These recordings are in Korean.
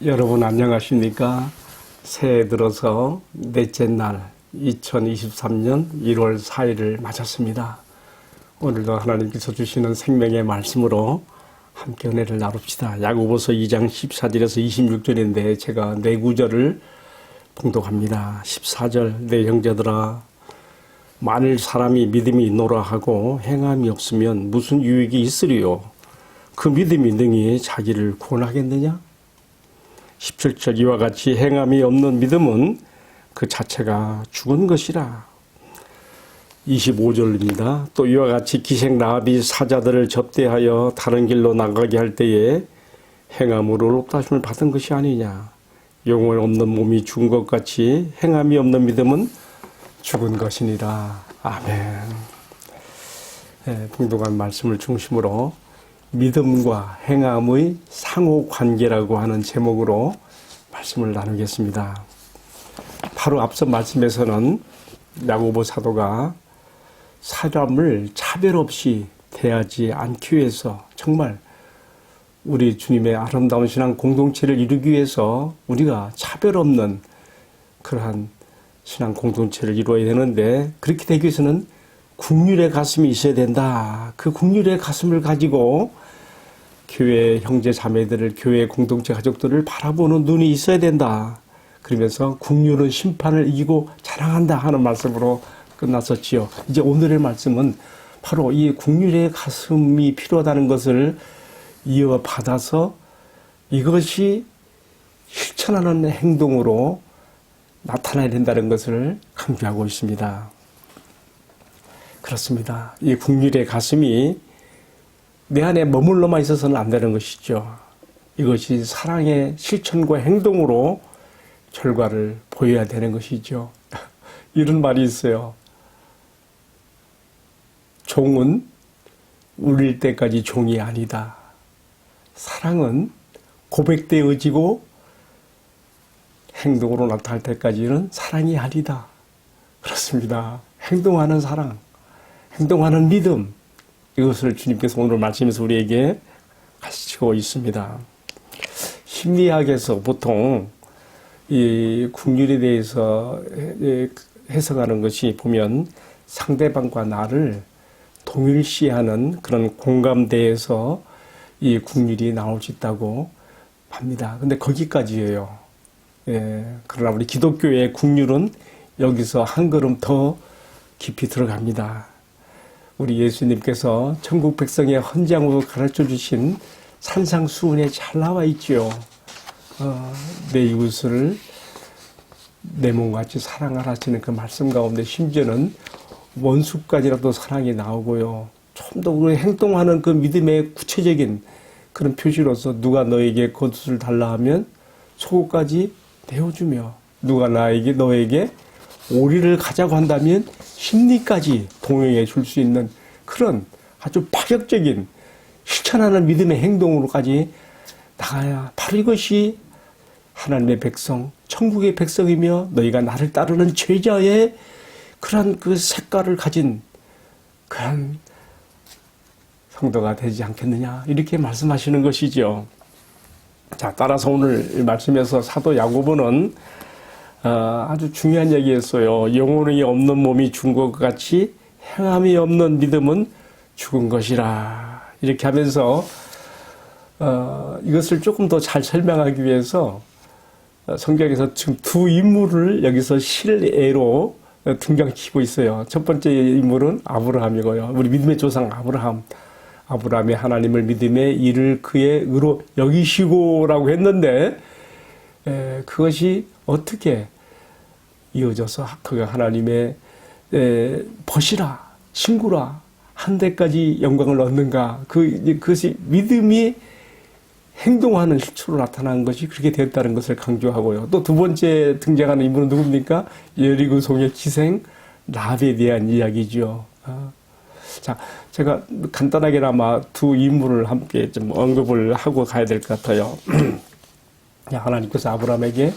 여러분 안녕하십니까? 새해 들어서 넷째 날 2023년 1월 4일을 맞았습니다. 오늘도 하나님께서 주시는 생명의 말씀으로 함께 은혜를 나눕시다. 야고보서 2장 14절에서 26절인데 제가 네 구절을 봉독합니다. 14절 내 형제들아 만일 사람이 믿음이 있노라 하고 행함이 없으면 무슨 유익이 있으리요? 그 믿음이 능히 자기를 구원하겠느냐? 17절 이와 같이 행함이 없는 믿음은 그 자체가 죽은 것이라. 25절입니다. 또 이와 같이 기생 라합이 사자들을 접대하여 다른 길로 나가게 할 때에 행함으로 높다심을 받은 것이 아니냐. 영혼 없는 몸이 죽은 것 같이 행함이 없는 믿음은 죽은 것이니라. 아멘. 봉독한 말씀을 중심으로 믿음과 행함의 상호관계라고 하는 제목으로 말씀을 나누겠습니다. 바로 앞서 말씀에서는 야고보 사도가 사람을 차별 없이 대하지 않기 위해서 정말 우리 주님의 아름다운 신앙 공동체를 이루기 위해서 우리가 차별 없는 그러한 신앙 공동체를 이루어야 되는데 그렇게 되기 위해서는 국률의 가슴이 있어야 된다. 그 국률의 가슴을 가지고 교회 형제 자매들을, 교회 공동체 가족들을 바라보는 눈이 있어야 된다. 그러면서 국률은 심판을 이기고 자랑한다 하는 말씀으로 끝났었지요. 이제 오늘의 말씀은 바로 이 국률의 가슴이 필요하다는 것을 이어받아서 이것이 실천하는 행동으로 나타나야 된다는 것을 강조하고 있습니다. 그렇습니다. 이 국률의 가슴이 내 안에 머물러만 있어서는 안 되는 것이죠. 이것이 사랑의 실천과 행동으로 결과를 보여야 되는 것이죠. 이런 말이 있어요. 종은 울릴 때까지 종이 아니다. 사랑은 고백되어지고 행동으로 나타날 때까지는 사랑이 아니다. 그렇습니다. 행동하는 사랑, 행동하는 믿음, 이것을 주님께서 오늘 말씀에서 우리에게 가르치고 있습니다. 심리학에서 보통 이 국률에 대해서 해석하는 것이 보면 상대방과 나를 동일시하는 그런 공감대에서 이 국률이 나올 수 있다고 합니다. 근데 거기까지예요. 그러나 우리 기독교의 국률은 여기서 한 걸음 더 깊이 들어갑니다. 우리 예수님께서 천국 백성의 헌장으로 가르쳐 주신 산상수훈에 잘 나와 있죠. 내 이웃을 내 몸같이 사랑하라 하시는 그 말씀 가운데 심지어는 원수까지라도 사랑이 나오고요. 좀 더 우리 행동하는 그 믿음의 구체적인 그런 표시로서 누가 너에게 겉옷을 달라 하면 속옷까지 내어주며 누가 너에게 오리를 가자고 한다면 심리까지 동행해 줄 수 있는 그런 아주 파격적인 실천하는 믿음의 행동으로까지 나가야 바로 이것이 하나님의 백성, 천국의 백성이며 너희가 나를 따르는 제자의 그런 그 색깔을 가진 그런 성도가 되지 않겠느냐 이렇게 말씀하시는 것이죠. 자, 따라서 오늘 말씀에서 사도 야고보는 아주 중요한 얘기였어요. 영혼이 없는 몸이 죽은 것 같이 행함이 없는 믿음은 죽은 것이라. 이렇게 하면서 이것을 조금 더 잘 설명하기 위해서 성경에서 지금 두 인물을 여기서 실애로 등장시키고 있어요. 첫 번째 인물은 아브라함이고요. 우리 믿음의 조상 아브라함. 아브라함이 하나님을 믿음에 이를 그의 의로 여기시고라고 했는데 그것이 어떻게 이어져서 그가 하나님의 벗이라 친구라 한 데까지 영광을 얻는가 그것이 믿음이 행동하는 실체로 나타난 것이 그렇게 되었다는 것을 강조하고요. 또 두 번째 등장하는 인물은 누굽니까? 여리고 성의 기생 라합에 대한 이야기죠. 자, 제가 간단하게나마 두 인물을 함께 좀 언급을 하고 가야 될 것 같아요. 하나님께서 아브라함에게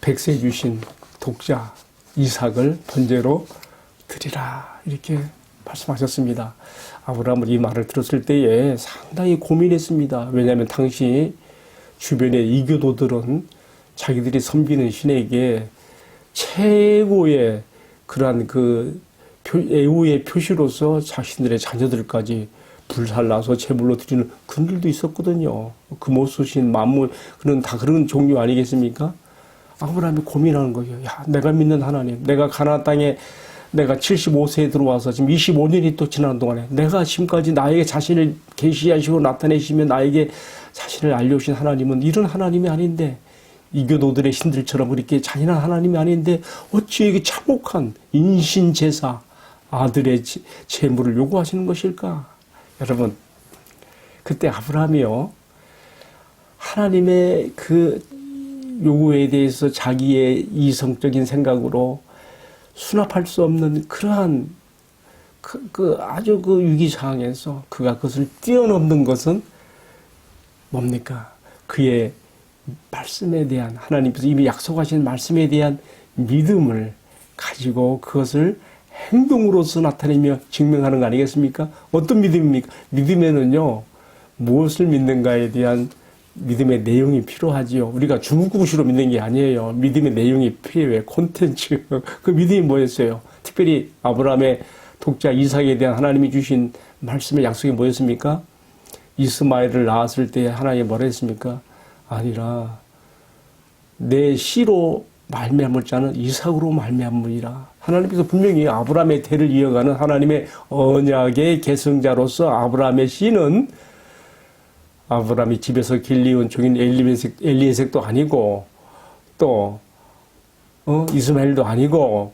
백세 주신 독자 이삭을 번제로 드리라 이렇게 말씀하셨습니다. 아브라함은 이 말을 들었을 때에 상당히 고민했습니다. 왜냐하면 당시 주변의 이교도들은 자기들이 섬기는 신에게 최고의 그러한 그 애우의 표시로서 자신들의 자녀들까지 불살라서 제물로 드리는 그런 일도 있었거든요. 금오수신 만물, 그런 다 그런 종류 아니겠습니까? 아브라함이 고민하는 거예요. 야, 내가 믿는 하나님, 내가 가나안 땅에 내가 75세에 들어와서 지금 25년이 또 지나는 동안에 내가 지금까지 나에게 자신을 계시하시고 나타내시며 나에게 자신을 알려주신 하나님은 이런 하나님이 아닌데, 이교도들의 신들처럼 그렇게 잔인한 하나님이 아닌데 어찌 이게 참혹한 인신제사 아들의 제물을 요구하시는 것일까? 여러분, 그때 아브라함이요, 하나님의 그 요구에 대해서 자기의 이성적인 생각으로 수납할 수 없는 그러한 아주 그 위기상황에서 그가 그것을 뛰어넘는 것은 뭡니까? 그의 말씀에 대한, 하나님께서 이미 약속하신 말씀에 대한 믿음을 가지고 그것을 행동으로서 나타내며 증명하는 거 아니겠습니까? 어떤 믿음입니까? 믿음에는요, 무엇을 믿는가에 대한 믿음의 내용이 필요하지요. 우리가 주무구구시로 믿는 게 아니에요. 믿음의 내용이 필요해요. 콘텐츠. 그 믿음이 뭐였어요? 특별히 아브라함의 독자 이삭에 대한 하나님이 주신 말씀의 약속이 뭐였습니까? 이스마엘을 낳았을 때 하나님이 뭐라 했습니까? 아니라 내 씨로 말미암을 자는 이삭으로 말미암으리라. 하나님께서 분명히 아브라함의 대를 이어가는 하나님의 언약의 계승자로서 아브라함의 씨는 아브라함이 집에서 길리온 종인 엘리에sek도 아니고 또 이스마엘도 아니고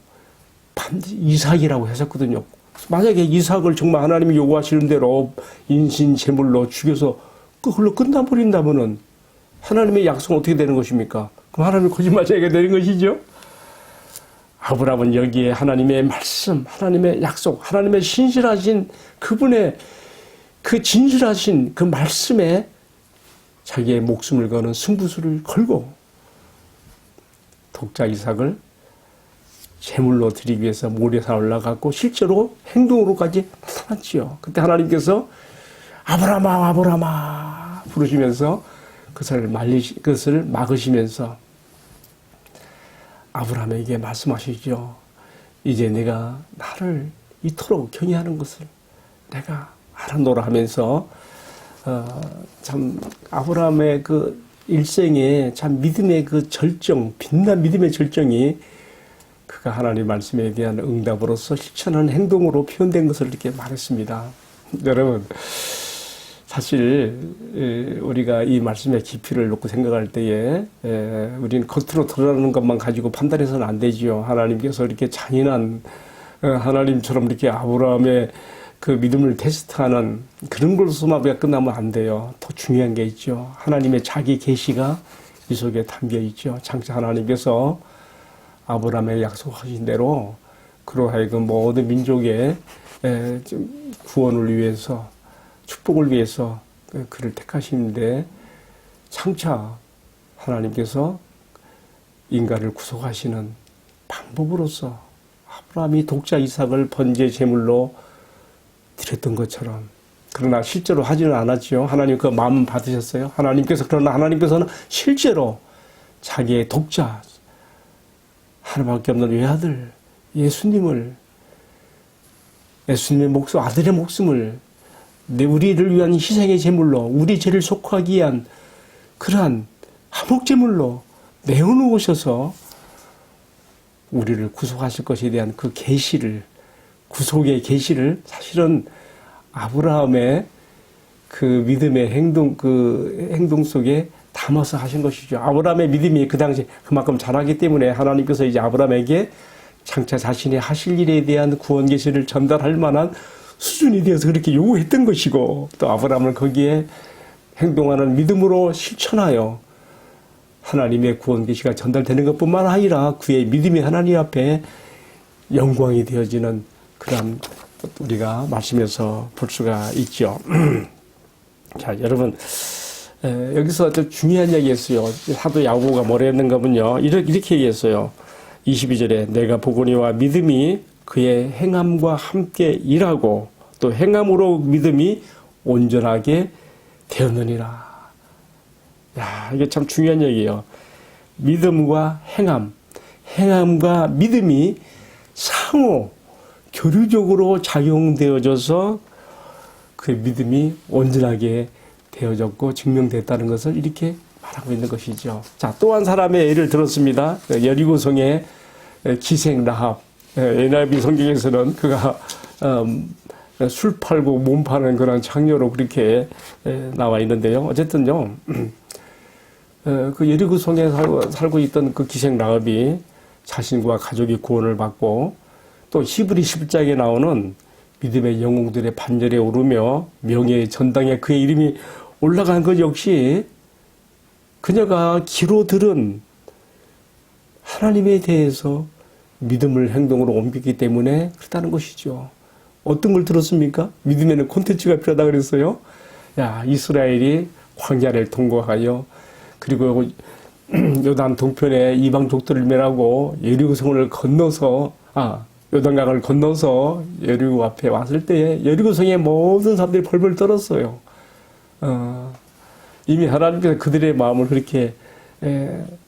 반드시 이삭이라고 하셨거든요. 만약에 이삭을 정말 하나님이 요구하시는 대로 인신 제물로 죽여서 그걸로 끝나버린다면은 하나님의 약속은 어떻게 되는 것입니까? 그럼 하나님이 거짓말쟁이가 되는 것이죠. 아브라함은 여기에 하나님의 말씀, 하나님의 약속, 하나님의 신실하신 그분의 그 진실하신 그 말씀에 자기의 목숨을 거는 승부수를 걸고 독자 이삭을 제물로 드리기 위해서 모리아산에 올라갔고 실제로 행동으로까지 나타났지요. 그때 하나님께서 아브라함아, 아브라함아 부르시면서 그것을 막으시면서 아브라함에게 말씀하시죠. 이제 내가 나를 이토록 경외하는 것을 내가 알았노라 하면서 참 아브라함의 그 일생에 참 믿음의 그 절정, 빛난 믿음의 절정이 그가 하나님 말씀에 대한 응답으로서 실천하는 행동으로 표현된 것을 이렇게 말했습니다. 여러분, 사실 우리가 이 말씀의 깊이를 놓고 생각할 때에 우리는 겉으로 드러나는 것만 가지고 판단해서는 안 되지요. 하나님께서 이렇게 잔인한 하나님처럼 이렇게 아브라함의 그 믿음을 테스트하는 그런 걸로서만 우리가 끝나면 안 돼요. 더 중요한 게 있죠. 하나님의 자기 계시가 이 속에 담겨 있죠. 장차 하나님께서 아브라함의 약속하신 대로 그로 하여금 모든 민족의 구원을 위해서 축복을 위해서 그를 택하시는데 장차 하나님께서 인간을 구속하시는 방법으로서 아브라함이 독자 이삭을 번제 제물로 드렸던 것처럼, 그러나 실제로 하지는 않았지요. 하나님 그 마음 받으셨어요. 그러나 하나님께서는 실제로 자기의 독자 하나밖에 없는 외아들 예수님의 목숨, 아들의 목숨을 우리를 위한 희생의 제물로, 우리 죄를 속하기 위한 그러한 화목 제물로 내어놓으셔서 우리를 구속하실 것에 대한 그 계시를, 구속의 계시를 사실은 아브라함의 그 믿음의 행동 속에 담아서 하신 것이죠. 아브라함의 믿음이 그 당시 그만큼 잘하기 때문에 하나님께서 이제 아브라함에게 장차 자신이 하실 일에 대한 구원 계시를 전달할 만한 수준이 되어서 그렇게 요구했던 것이고, 또 아브라함은 거기에 행동하는 믿음으로 실천하여 하나님의 구원 계시가 전달되는 것뿐만 아니라 그의 믿음이 하나님 앞에 영광이 되어지는 그런 우리가 말씀에서 볼 수가 있죠. 자, 여러분, 여기서 좀 중요한 얘기했어요. 사도 야고보가 뭐라 했는가면요, 이렇게 얘기했어요. 22절에 내가 보거니와 믿음이 그의 행함과 함께 일하고 또 행함으로 믿음이 온전하게 되었느니라. 야, 이게 참 중요한 얘기예요. 믿음과 행함, 행함과 믿음이 상호 교류적으로 작용되어져서 그 믿음이 온전하게 되어졌고 증명됐다는 것을 이렇게 말하고 있는 것이죠. 자, 또 한 사람의 예를 들었습니다. 여리고성의 기생 라합. NIV 성경에서는 그가 술 팔고 몸 파는 그런 장녀로 그렇게 나와 있는데요. 어쨌든요, 그 여리고성에 살고 있던 그 기생 라합이 자신과 가족이 구원을 받고 또 히브리 10장에 나오는 믿음의 영웅들의 반열에 오르며 명예의 전당에 그의 이름이 올라간 것 역시 그녀가 귀로 들은 하나님에 대해서 믿음을 행동으로 옮기기 때문에 그렇다는 것이죠. 어떤 걸 들었습니까? 믿음에는 콘텐츠가 필요하다 그랬어요. 야, 이스라엘이 광야를 통과하여 그리고 요단 동편에 이방족들을 멸하고 여리고성을 건너서 요단강을 건너서 여리고 앞에 왔을 때에 여리고성의 모든 사람들이 벌벌 떨었어요. 이미 하나님께서 그들의 마음을 그렇게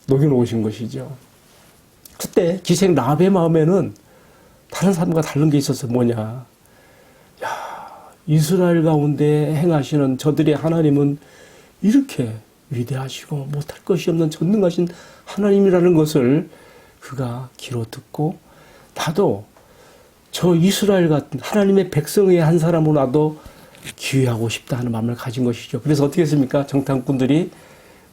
녹여놓으신 것이죠. 그때 기생 라합의 마음에는 다른 사람과 다른 게 있어서 뭐냐. 야, 이스라엘 가운데 행하시는 저들의 하나님은 이렇게 위대하시고 못할 것이 없는 전능하신 하나님이라는 것을 그가 귀로 듣고 나도 저 이스라엘 같은 하나님의 백성의 한 사람으로 나도 기회하고 싶다 하는 마음을 가진 것이죠. 그래서 어떻게 했습니까? 정탐꾼들이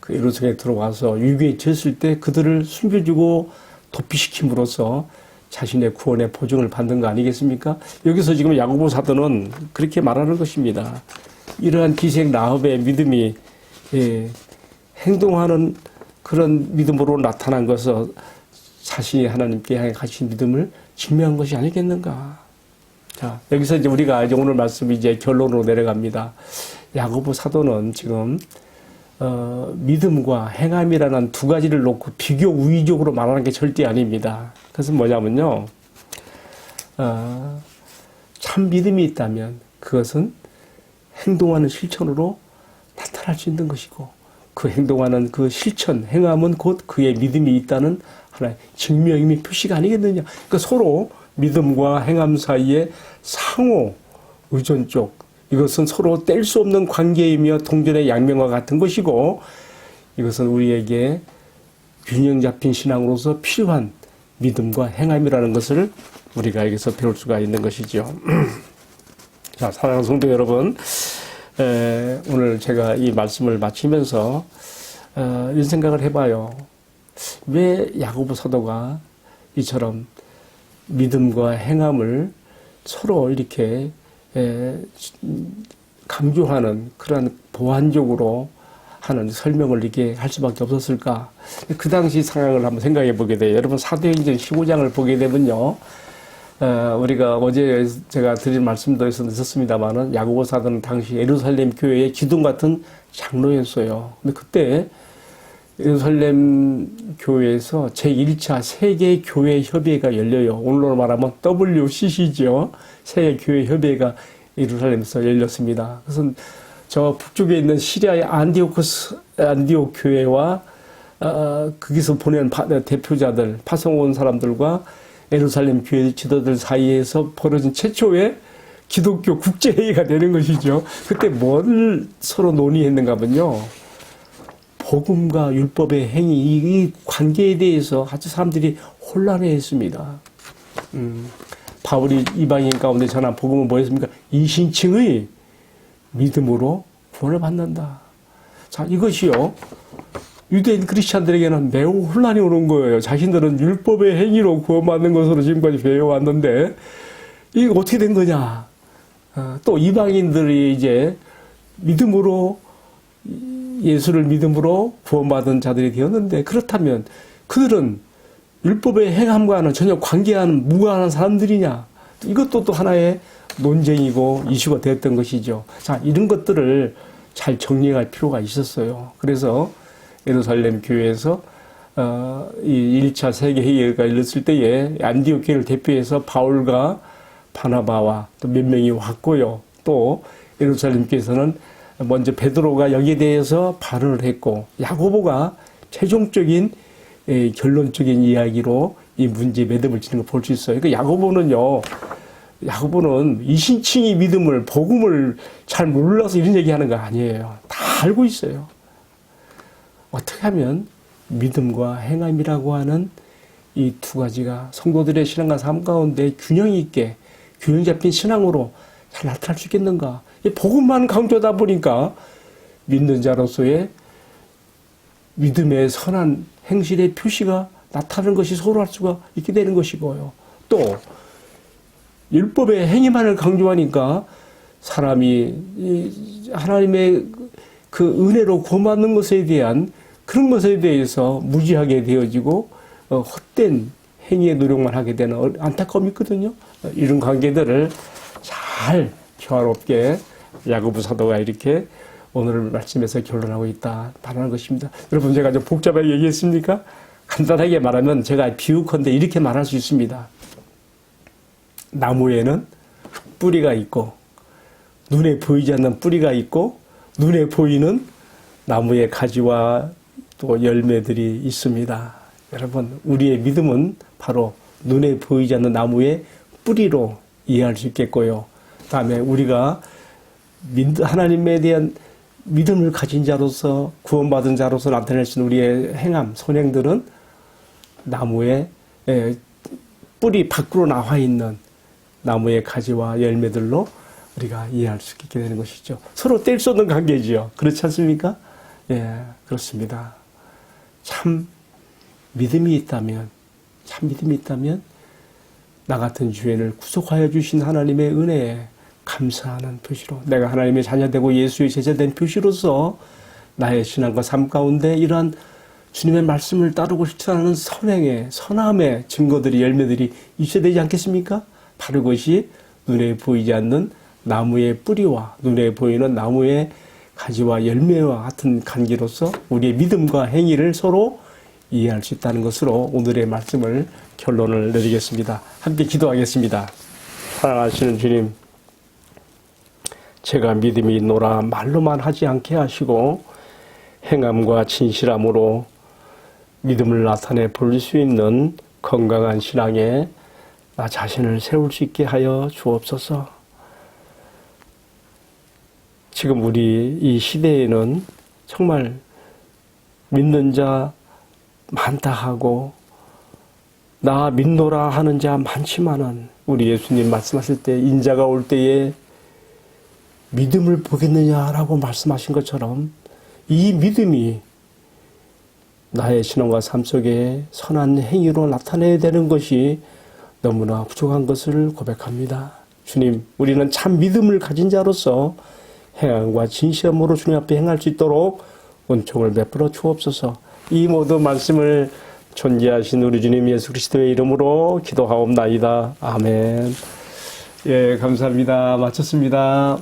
그 예루살렘에 들어와서 유괴에 쳤을 때 그들을 숨겨주고 도피시킴으로써 자신의 구원의 보증을 받는 거 아니겠습니까? 여기서 지금 야고보 사도는 그렇게 말하는 것입니다. 이러한 기생 라합의 믿음이 행동하는 그런 믿음으로 나타난 것은 자신이 하나님께 향해 가신 믿음을 증명한 것이 아니겠는가. 자, 여기서 이제 우리가 이제 오늘 말씀 이제 결론으로 내려갑니다. 야고보 사도는 지금 믿음과 행함이라는 두 가지를 놓고 비교 우위적으로 말하는 게 절대 아닙니다. 그것은 뭐냐면요, 참 믿음이 있다면 그것은 행동하는 실천으로 나타날 수 있는 것이고, 그 행동하는 그 실천, 행함은 곧 그의 믿음이 있다는 하나의 증명이며 표시가 아니겠느냐. 그러니까 서로 믿음과 행함 사이에 상호 의존적, 이것은 서로 뗄 수 없는 관계이며 동전의 양면과 같은 것이고, 이것은 우리에게 균형 잡힌 신앙으로서 필요한 믿음과 행함이라는 것을 우리가 여기서 배울 수가 있는 것이죠. 자, 사랑하는 성도 여러분, 오늘 제가 이 말씀을 마치면서 이런 생각을 해봐요. 왜 야고보 사도가 이처럼 믿음과 행함을 서로 이렇게 강조하는 그런 보완적으로 하는 설명을 이렇게 할 수밖에 없었을까? 그 당시 상황을 한번 생각해 보게 돼요. 여러분 사도행전 15장을 보게 되면요, 우리가 어제 제가 드린 말씀도 있었습니다만은 야고보 사도는 당시 예루살렘 교회의 기둥 같은 장로였어요. 근데 그때 예루살렘 교회에서 제1차 세계 교회 협의회가 열려요. 오늘로 말하면 WCC죠. 세계 교회 협의회가 예루살렘에서 열렸습니다. 그래서 저 북쪽에 있는 시리아의 안디옥 교회와 거기서 보낸 대표자들, 파송 온 사람들과 예루살렘 교회 지도들 사이에서 벌어진 최초의 기독교 국제회의가 되는 것이죠. 그때 뭘 서로 논의했는가 하면요, 복음과 율법의 행위, 이 관계에 대해서 아주 사람들이 혼란해했습니다. 바울이 이방인 가운데 전한 복음은 뭐였습니까? 이신칭의 믿음으로 구원을 받는다. 자, 이것이요, 유대인 크리스찬들에게는 매우 혼란이 오는 거예요. 자신들은 율법의 행위로 구원받는 것으로 지금까지 배워왔는데 이게 어떻게 된 거냐. 또 이방인들이 이제 믿음으로, 예수를 믿음으로 구원받은 자들이 되었는데, 그렇다면 그들은 율법의 행함과는 전혀 관계하는 무관한 사람들이냐. 이것도 또 하나의 논쟁이고 이슈가 되었던 것이죠. 자, 이런 것들을 잘 정리할 필요가 있었어요. 그래서 예루살렘 교회에서 이 1차 세계회의가 열렸을 때에 안디옥 교회를 대표해서 바울과 바나바와 또 몇 명이 왔고요. 또 예루살렘 교회에서는 먼저 베드로가 여기에 대해서 발언을 했고 야고보가 최종적인 결론적인 이야기로 이 문제에 매듭을 짓는 걸 볼 수 있어요. 그러니까 야고보는 이신칭이 믿음을 복음을 잘 몰라서 이런 얘기하는 거 아니에요. 다 알고 있어요. 어떻게 하면 믿음과 행함이라고 하는 이 두 가지가 성도들의 신앙과 삶 가운데 균형 있게 균형 잡힌 신앙으로 잘 나타날 수 있겠는가? 복음만 강조하다 보니까 믿는 자로서의 믿음의 선한 행실의 표시가 나타나는 것이 소홀할 수가 있게 되는 것이고요. 또 율법의 행위만을 강조하니까 사람이 하나님의 그 은혜로 구원받는 것에 대한 그런 것에 대해서 무지하게 되어지고 헛된 행위의 노력만 하게 되는 안타까움이 있거든요. 이런 관계들을 잘 평화롭게 야고보 사도가 이렇게 오늘 말씀에서 결론하고 있다 말하는 것입니다. 여러분 제가 좀 복잡하게 얘기했습니까? 간단하게 말하면 제가 비유컨대 이렇게 말할 수 있습니다. 나무에는 뿌리가 있고 눈에 보이지 않는 뿌리가 있고 눈에 보이는 나무의 가지와 또 열매들이 있습니다. 여러분 우리의 믿음은 바로 눈에 보이지 않는 나무의 뿌리로 이해할 수 있겠고요. 다음에 우리가 하나님에 대한 믿음을 가진 자로서 구원받은 자로서 나타낼 수 있는 우리의 행함, 선행들은 나무의 뿌리 밖으로 나와 있는 나무의 가지와 열매들로 우리가 이해할 수 있게 되는 것이죠. 서로 뗄 수 없는 관계지요. 그렇지 않습니까? 예, 그렇습니다. 참 믿음이 있다면 나 같은 죄인을 구속하여 주신 하나님의 은혜에 감사하는 표시로 내가 하나님의 자녀되고 예수의 제자된 표시로서 나의 신앙과 삶 가운데 이러한 주님의 말씀을 따르고 실천하는 선행의 선함의 증거들이 열매들이 있어야 되지 않겠습니까? 바로 그것이 눈에 보이지 않는 나무의 뿌리와 눈에 보이는 나무의 가지와 열매와 같은 관계로서 우리의 믿음과 행위를 서로 이해할 수 있다는 것으로 오늘의 말씀을 결론을 내리겠습니다. 함께 기도하겠습니다. 사랑하시는 주님, 제가 믿음이 있노라 말로만 하지 않게 하시고 행함과 진실함으로 믿음을 나타내 볼 수 있는 건강한 신앙에 나 자신을 세울 수 있게 하여 주옵소서. 지금 우리 이 시대에는 정말 믿는 자 많다 하고 나 믿노라 하는 자 많지만은 우리 예수님 말씀하실 때 인자가 올 때에 믿음을 보겠느냐라고 말씀하신 것처럼 이 믿음이 나의 신앙과 삶 속에 선한 행위로 나타내야 되는 것이 너무나 부족한 것을 고백합니다. 주님, 우리는 참 믿음을 가진 자로서 행함과 진실함으로 주님 앞에 행할 수 있도록 은총을 베풀어 주옵소서. 이 모든 말씀을 존재하신 우리 주님 예수 그리스도의 이름으로 기도하옵나이다. 아멘. 예, 감사합니다. 마쳤습니다.